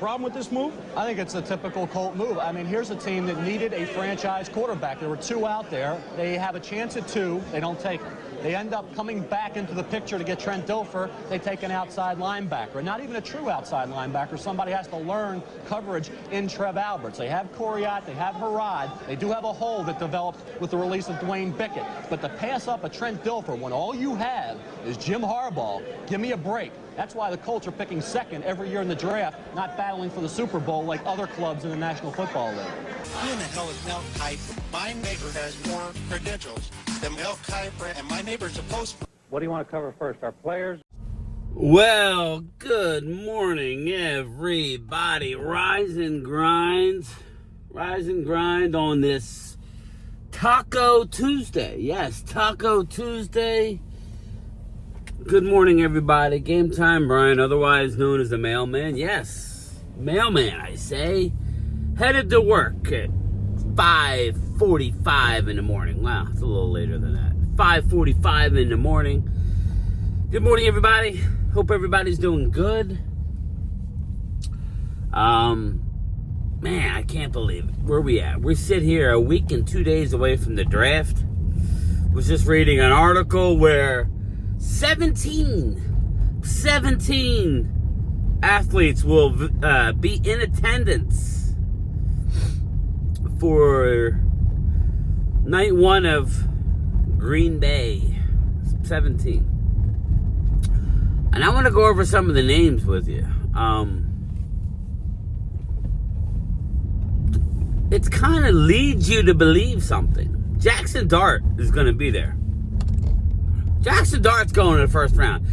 problem with this move? I think it's a typical Colt move. I mean, here's a team that needed a franchise quarterback. There were two out there. They have a chance at two. They don't take it. They end up coming back into the picture to get Trent Dilfer. They take an outside linebacker, not even a true outside linebacker. Somebody has to learn coverage in Trev Alberts. They have Coriat, they have Harad. They do have a hole that developed with the release of Dwayne Bickett. But to pass up a Trent Dilfer when all you have is Jim Harbaugh, give me a break. That's why the Colts are picking second every year in the draft, not battling for the Super Bowl like other clubs in the National Football League. Who in the hell is Mel Kiper? My neighbor has more credentials than Mel Kiper, and my neighbor's a post. What do you want to cover first, our players? Well, good morning, everybody. Rise and grind on this Taco Tuesday. Yes, Taco Tuesday. Good morning, everybody. Game time, Brian, otherwise known as the mailman. Yes, mailman, I say. Headed to work at 5:45 in the morning. Wow, it's a little later than that. 5:45 in the morning. Good morning, everybody. Hope everybody's doing good. Man, I can't believe it. Where we at? We sit here a week and 2 days away from the draft. Was just reading an article where 17 athletes will be in attendance for night one of Green Bay. 17. And I want to go over some of the names with you. It kind of leads you to believe something. Jackson Dart is going to be there. Jackson Dart's going in the first round.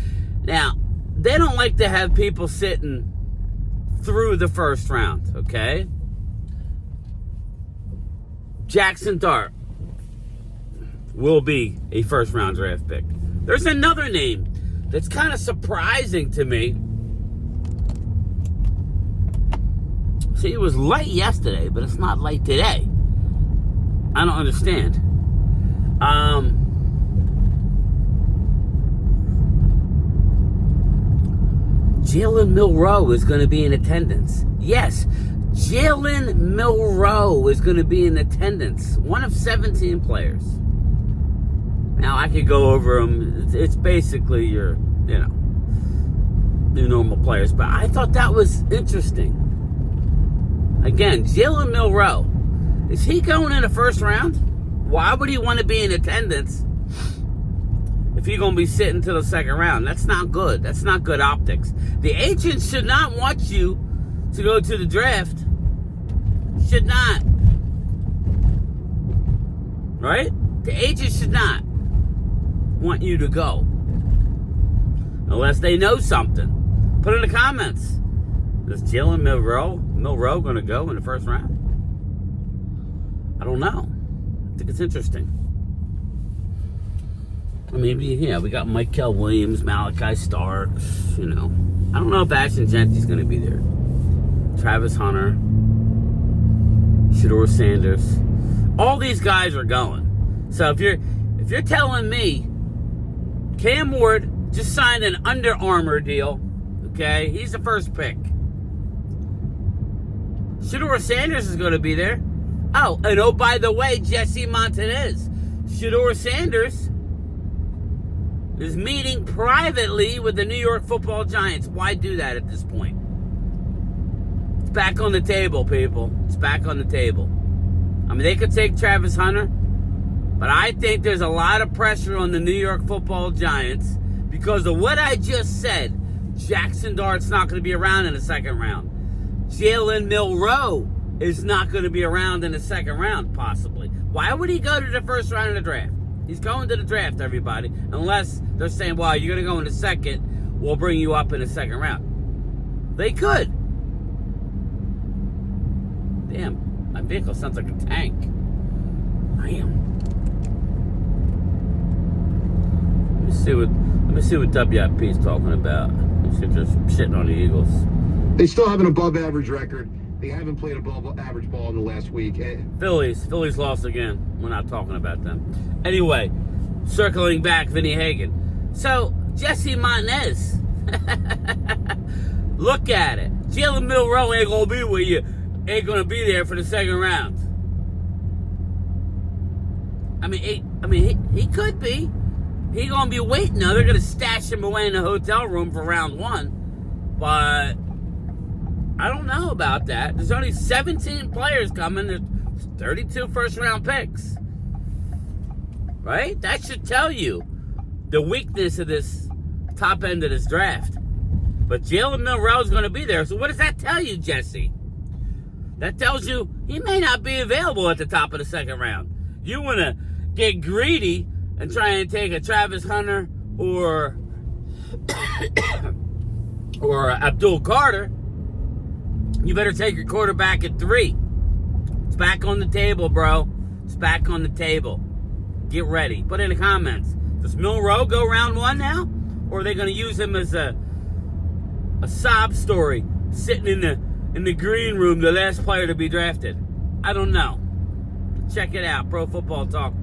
Now, they don't like to have people sitting through the first round, okay? Jackson Dart will be a first-round draft pick. There's another name that's kind of surprising to me. See, it was light yesterday, but it's not light today. I don't understand. Jalen Milroe is going to be in attendance. Yes, Jalen Milroe is going to be in attendance. One of 17 players. Now, I could go over them. It's basically your normal players. But I thought that was interesting. Again, Jalen Milroe. Is he going in the first round? Why would he want to be in attendance if he's going to be sitting to the second round? That's not good. That's not good optics. The agents should not want you to go to the draft. Should not. Right? The agents should not want you to go. Unless they know something. Put in the comments. Is Jalen Milroe going to go in the first round? I don't know. I think it's interesting. I mean, we got Michael Williams, Malachi Starks, I don't know if Ashton Gentry's going to be there. Travis Hunter, Shedeur Sanders. All these guys are going. So if you're telling me Cam Ward just signed an Under Armour deal, okay? He's the first pick. Shedeur Sanders is going to be there. Oh, and by the way, Jesse Montanez. Shedeur Sanders is meeting privately with the New York Football Giants. Why do that at this point? It's back on the table, people. It's back on the table. I mean, they could take Travis Hunter, but I think there's a lot of pressure on the New York Football Giants because of what I just said. Jackson Dart's not going to be around in the second round. Jalen Milroe is not going to be around in the second round, possibly. Why would he go to the first round of the draft? He's going to the draft, everybody. Unless they're saying, well, you're going to go in the second, we'll bring you up in the second round. They could. Damn, my vehicle sounds like a tank. I am. Let me see what WIP is talking about. Let me see if they're shitting on the Eagles. They still have an above-average record. They haven't played above-average ball in the last week. Phillies lost again. We're not talking about them. Anyway, circling back, Vinny Hagan. So, Jesse Montanez. Look at it. Jalen Milroe ain't gonna be with you. Ain't gonna be there for the second round. He could be. He gonna be waiting now. They're gonna stash him away in the hotel room for round 1. But I don't know about that. There's only 17 players coming. There's 32 first-round picks. Right? That should tell you the weakness of this top end of this draft. But Jalen Milroe's going to be there. So what does that tell you, Jesse? That tells you he may not be available at the top of the second round. You want to get greedy and try and take a Travis Hunter or Abdul Carter. You better take your quarterback at 3. It's back on the table, bro. It's back on the table. Get ready. Put in the comments. Does Milroe go round 1 now? Or are they going to use him as a sob story, sitting in the green room, the last player to be drafted? I don't know. Check it out. Pro Football Talk.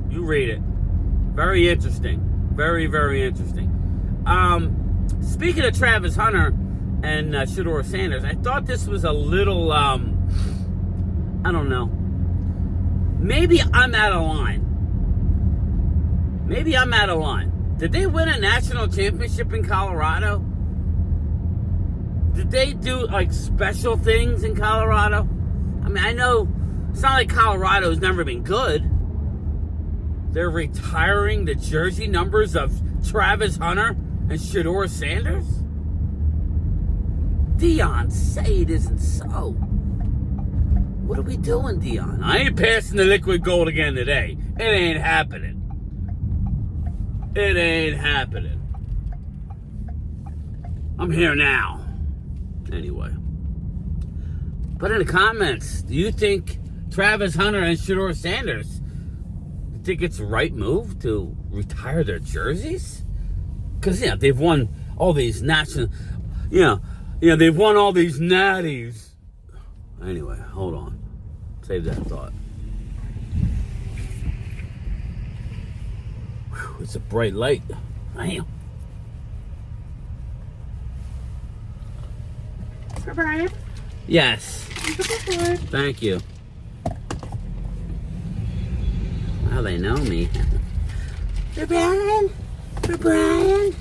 You read it. Very interesting. Very, very interesting. Speaking of Travis Hunter and Shedeur Sanders, I thought this was a little, I don't know. Maybe I'm out of line. Maybe I'm out of line. Did they win a national championship in Colorado? Did they do, like, special things in Colorado? I mean, I know it's not like Colorado's never been good. They're retiring the jersey numbers of Travis Hunter and Shedeur Sanders? Dion, say it isn't so. What are we doing, Dion? I ain't passing the liquid gold again today. It ain't happening. It ain't happening. I'm here now. Anyway. Put in the comments, do you think Travis Hunter and Shedeur Sanders, you think it's the right move to retire their jerseys? Because, they've won all these national, they've won all these natties. Anyway, hold on. Save that thought. Whew, it's a bright light. Damn. Brian? Yes. Thank you. Well, they know me. For Brian? For Brian?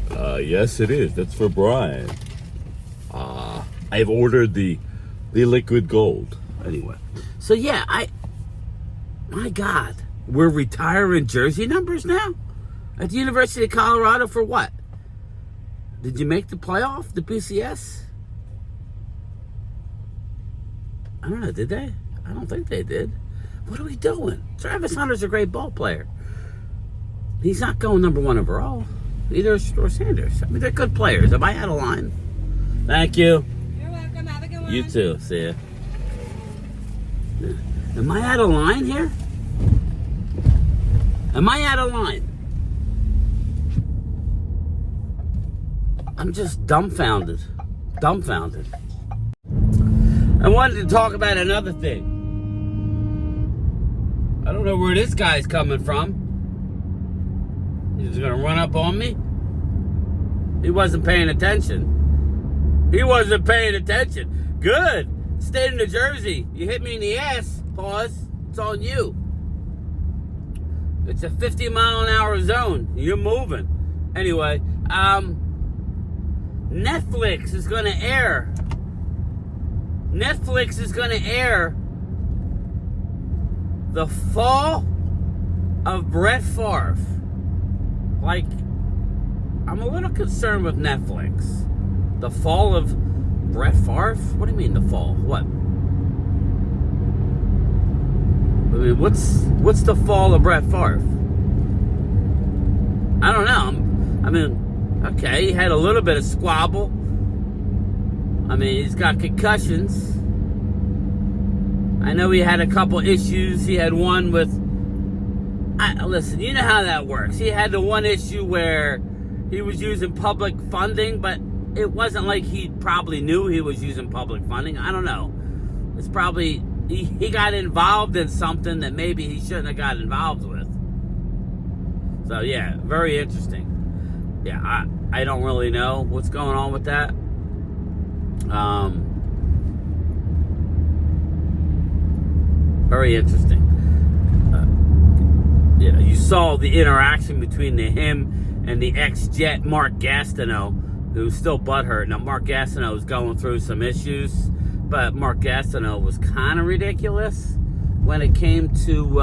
Yes, it is. That's for Brian. I've ordered the liquid gold. Anyway. So, my God. We're retiring jersey numbers now? At the University of Colorado for what? Did you make the playoff, the BCS? I don't know, did they? I don't think they did. What are we doing? Travis Hunter's a great ball player. He's not going number 1 overall. Neither is Shedeur Sanders. I mean, they're good players. Am I out of line? Thank you. You're welcome. Have a good one. You too. See ya. Am I out of line here? Am I out of line? I'm just dumbfounded. Dumbfounded. I wanted to talk about another thing. I don't know where this guy's coming from. He's gonna run up on me? He wasn't paying attention. He wasn't paying attention. Good. State of New Jersey. You hit me in the ass. Pause. It's on you. It's a 50-mile-an-hour zone. You're moving. Anyway, Netflix is gonna air. Netflix is going to air the fall of Brett Favre. Like, I'm a little concerned with Netflix. The fall of Brett Favre? What do you mean the fall? What? I mean, what's the fall of Brett Favre? I don't know. Okay, he had a little bit of squabble. I mean, he's got concussions. I know he had a couple issues. He had one with... listen, you know how that works. He had the one issue where he was using public funding, but it wasn't like he probably knew he was using public funding. I don't know. It's probably... He got involved in something that maybe he shouldn't have got involved with. So, very interesting. I don't really know what's going on with that. Very interesting. You saw the interaction between him and the ex-Jet Mark Gastineau, who's still butthurt. Now, Mark Gastineau is going through some issues, but Mark Gastineau was kind of ridiculous when it came to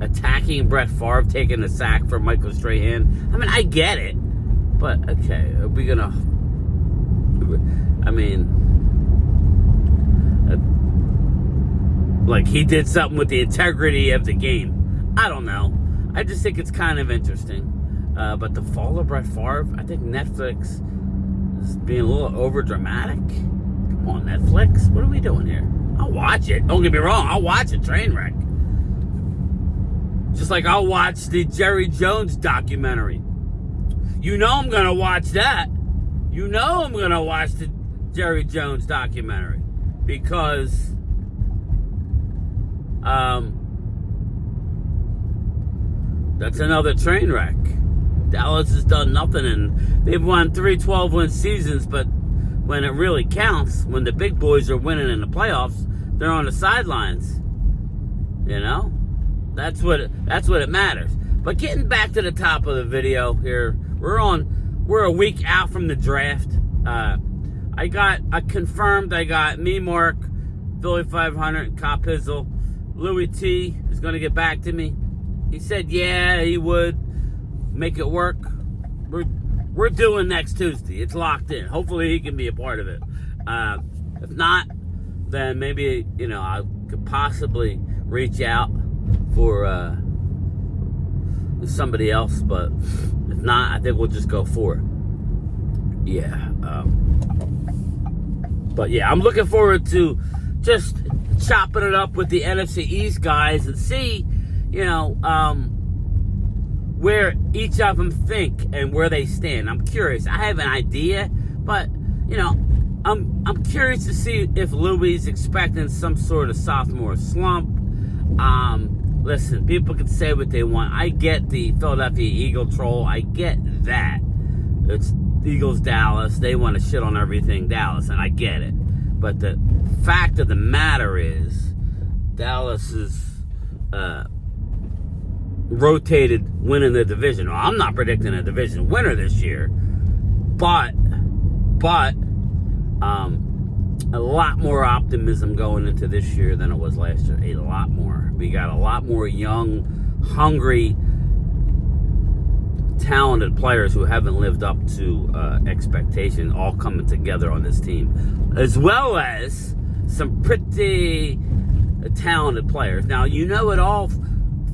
attacking Brett Favre, taking the sack from Michael Strahan. I mean, I get it, but okay, are we gonna? I mean, like he did something with the integrity of the game. I don't know. I just think it's kind of interesting. But the fall of Brett Favre, I think Netflix is being a little over dramatic. Come on, Netflix, what are we doing here? I'll watch it. Don't get me wrong. I'll watch a train wreck. Just like I'll watch the Jerry Jones documentary. You know I'm going to watch that. You know I'm going to watch the Jerry Jones documentary. Because that's another train wreck. Dallas has done nothing, and they've won 3 12-win seasons, but when it really counts, when the big boys are winning in the playoffs, they're on the sidelines. You know? That's what it matters. But getting back to the top of the video here, we're a week out from the draft. I confirmed I got me, Mark, Philly 500, Cop Hizzle. Louis T is going to get back to me. He said, yeah, he would make it work. We're doing next Tuesday. It's locked in. Hopefully he can be a part of it. If not, then maybe, I could possibly reach out for somebody else. But if not, I think we'll just go for it. Yeah. But yeah, I'm looking forward to just chopping it up with the NFC East guys and see, where each of them think and where they stand. I'm curious. I have an idea, but I'm curious to see if Louis is expecting some sort of sophomore slump. Listen, people can say what they want. I get the Philadelphia Eagle troll. I get that. It's Eagles Dallas. They want to shit on everything Dallas, and I get it. But the fact of the matter is, Dallas is rotated winning the division. Well, I'm not predicting a division winner this year, but a lot more optimism going into this year than it was last year. A lot more. We got a lot more young, hungry, talented players who haven't lived up to expectation all coming together on this team, as well as some pretty talented players. Now, it all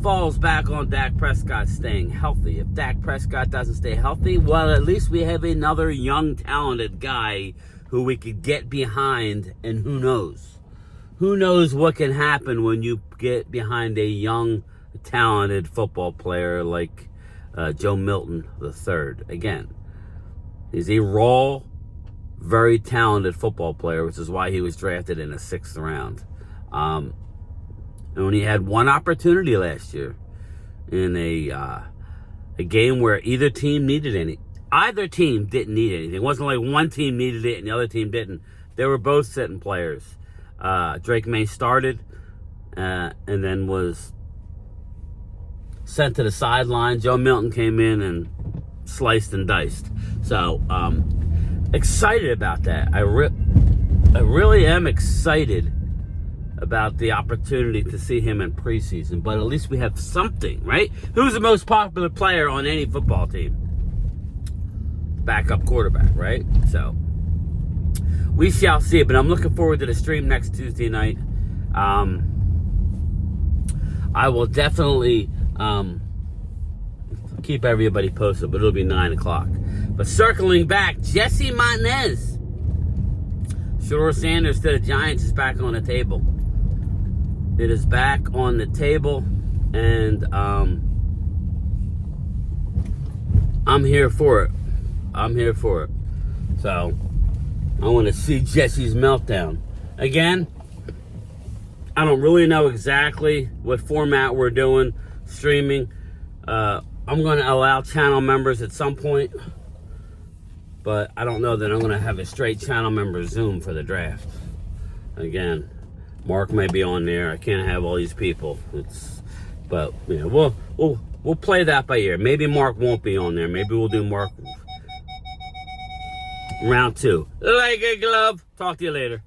falls back on Dak Prescott staying healthy. If Dak Prescott doesn't stay healthy, well, at least we have another young, talented guy who we could get behind, and who knows? Who knows what can happen when you get behind a young, talented football player like Joe Milton III. Again, he's a raw, very talented football player, which is why he was drafted in the 6th round. And when he had one opportunity last year in a game where either team didn't need anything. It wasn't like one team needed it and the other team didn't. They were both sitting players. Drake May started and then was sent to the sideline. Joe Milton came in and sliced and diced. So, excited about that. I really am excited about the opportunity to see him in preseason. But at least we have something, right? Who's the most popular player on any football team? Backup quarterback, right? So, we shall see. But I'm looking forward to the stream next Tuesday night. I will definitely keep everybody posted, but it'll be 9 o'clock. But circling back, Jesse Martinez, Shedeur Sanders to the Giants is back on the table. It is back on the table, and I'm here for it. So, I want to see Jesse's meltdown. Again, I don't really know exactly what format we're doing, streaming. I'm going to allow channel members at some point But I don't know that I'm going to have a straight channel member Zoom for the draft. Again, Mark may be on there. I can't have all these people. But you know, we'll play that by ear. Maybe Mark won't be on there. Maybe we'll do Mark round 2. Like a glove. Talk to you later.